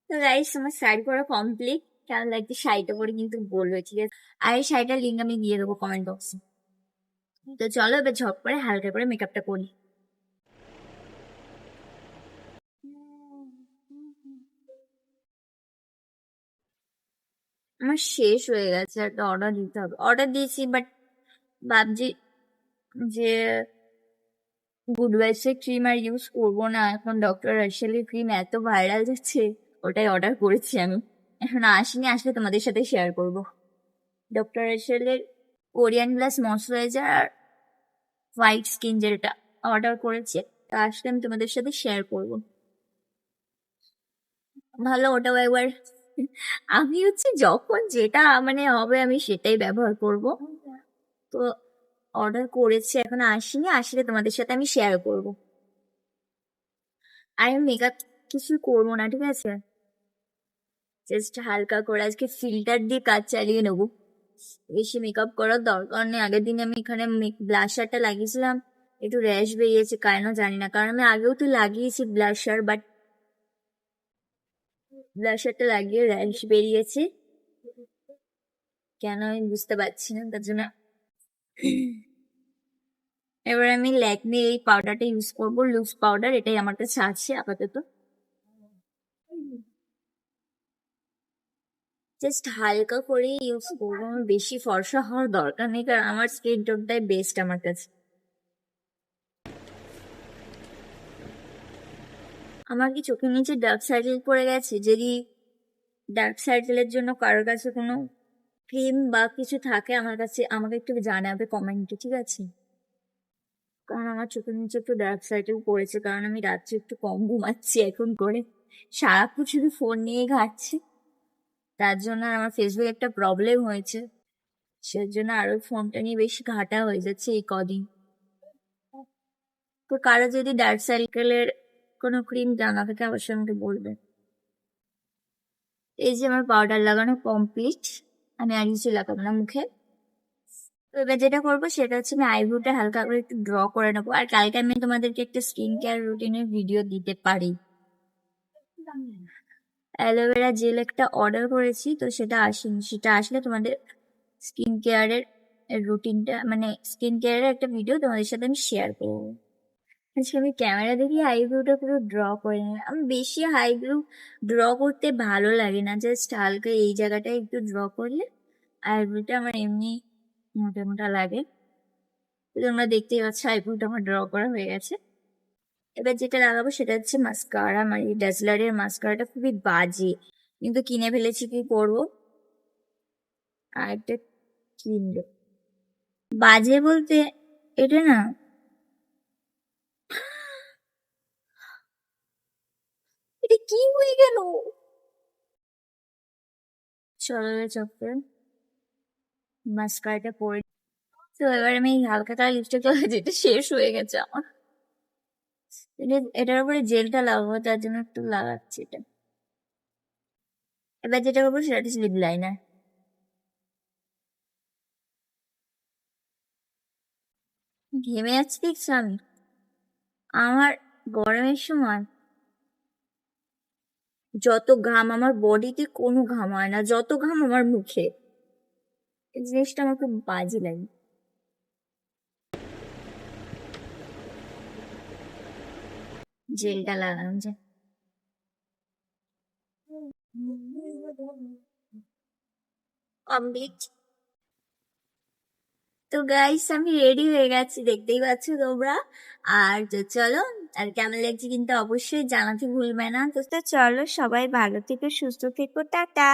তো গাইস আমার শাড়ি পরা কমপ্লিট। কেমন লাগছে শাড়িটা পরে কিন্তু বলবে, ঠিক আছে? আর এই শাড়িটার লিঙ্ক আমি দিয়ে দেবো কমেন্ট বক্সে। তো চলো এবার ঝপ করে হালকা করে মেকআপটা করি। আমার শেষ হয়ে গেছে, একটা অর্ডার দিতে হবে। অর্ডার দিয়েছি বাট ভাবছি যে গুড ভাইবসের ক্রিম আর ইউজ করবো না, এখন ডক্টর রাশেলের ক্রিম এত ভাইরাল যাচ্ছে, ওটাই অর্ডার করেছি আমি। এখন আসেনি, আসলে তোমাদের সাথে শেয়ার করবো। ডক্টর রাশেলের কোরিয়ান গ্লাস ময়শ্চারাইজার আর হোয়াইট স্কিন জেলটা অর্ডার করেছি, তো আসলে আমি তোমাদের সাথে শেয়ার করবো। ভালো, ওটাও একবার। আমি হচ্ছে যখন যেটা মানে হবে আমি সেটাই ব্যবহার করব। তো অর্ডার করেছি, এখন আসেনি, আসলে তোমাদের সাথে আমি শেয়ার করব। আর আমি মেকআপ কিছু করবো না, ঠিক আছে? জাস্ট হালকা করে আজকে ফিল্টার দিয়ে কাজ চালিয়ে নেবো। বেশি মেকআপ করার দরকার নেই। আগের দিন আমি এখানে ব্লাশারটা লাগিয়েছিলাম, একটু র্যাশ বেরিয়েছে, কেন জানি না, কারণ আমি আগেও তো লাগিয়েছি ব্লাশার, বাট ব্লাশারটা লাগিয়ে র্যাশ বেরিয়েছে কেন আমি বুঝতে পারছি না, তার জন্য এবার আমি ল্যাকমে এই পাউডারটা ইউজ করবো, লুজ পাউডার, এটাই আমার কাছে আছে আপাতত। জাস্ট হালকা করে ইউজ করবো, আমার বেশি ফর্সা হওয়ার দরকার নেই, কারণ আমার স্কিন টোনটাই বেস্ট আমার কাছে। আমার কি চোখের নিচে ডার্ক সার্কেল পড়ে গেছে? যদি ডার্ক সার্কেলের জন্য কারোর কাছে কোনো ক্রিম বা কিছু থাকে আমার কাছে, আমাকে একটু জানাবে কমেন্টে, ঠিক আছে? কারণ আমার চোখের নিচে একটু ডার্ক সার্কেল পড়েছে, কারণ আমি রাত্রে একটু কম ঘুমাচ্ছি এখন করে, সারাক্ষণ শুধু ফোন নিয়ে ঘাটছি, তার জন্য আমার ফেসবুকে একটা প্রবলেম হয়েছে, সেজন্য আরো ফোনটা নিয়ে বেশি ঘাটা হয়ে যাচ্ছে এই কদিন। তো কারো যদি ডার্ক সার্কেলের কোনো ক্রিম জানা থাকে অবশ্যই আমাকে বলবে। এই যে আমার পাউডার লাগানো কমপ্লিট, আমি আর কিছু লাগাবো না মুখে। তো এবার যেটা করবো সেটা হচ্ছে আমি আইব্রোটা হালকা করে একটু ড্র করে নেবো, আর কালকে আমি তোমাদেরকে একটা স্কিন কেয়ার রুটিনের ভিডিও দিতে পারি। অ্যালোভেরা জেল একটা অর্ডার করেছি, তো সেটা আসেনি, সেটা আসলে তোমাদের স্কিন কেয়ারের রুটিনটা মানে স্কিন কেয়ারের একটা ভিডিও তোমাদের সাথে আমি শেয়ার করবো। আজকে আমি ক্যামেরা দেখি আইব্রোটা পুরো ড্র করে নিই। আমি বেশি আইব্রো ড্র করতে ভালো লাগে না, জাস্ট হালকা এই জায়গাটায় একটু ড্র করলে আইব্রোটা আমার এমনি মোটা মোটা লাগে। তো তোমরা দেখতেই পাচ্ছ আইব্রোটা আমার ড্র করা হয়ে গেছে। এবার যেটা লাগাবো সেটা হচ্ছে মাস্কারা, আমার এই ড্যাজলারের মাস্কারাটা খুবই বাজে, কিন্তু কিনে ফেলেছি, কি করবো। আর একটা কিনবো, বাজে বলতে এটা না, এটা কি হয়ে গেল। চলো চক্কর মাস্কারাটা পরে। তো এবার আমি হালকা কালার লিপস্টিকটা যেটা শেষ হয়ে গেছে আমার, এটার উপরে জেলটা লাগাবো, তার জন্য একটু লাগাচ্ছি এটা। এবার যেটা করবো সেটা হচ্ছে লিপ লাইনার। ঘেমে যাচ্ছি দেখছো আমি, আমার গরমের সময় যত ঘাম আমার বডিতে কোনো ঘাম হয় না, যত ঘাম আমার মুখে। এই জিনিসটা আমার খুব বাজে লাগে। জেলটা লাগানো যায়। কমপ্লিট। তো গাইস আমি রেডি হয়ে গেছি, দেখতেই পাচ্ছ তোমরা। আর তো চলো, আর কেমন লাগছে কিন্তু অবশ্যই জানাতে ভুলবে না। তো চলো সবাই ভালো থেকো, সুস্থ থেকো, টাটা।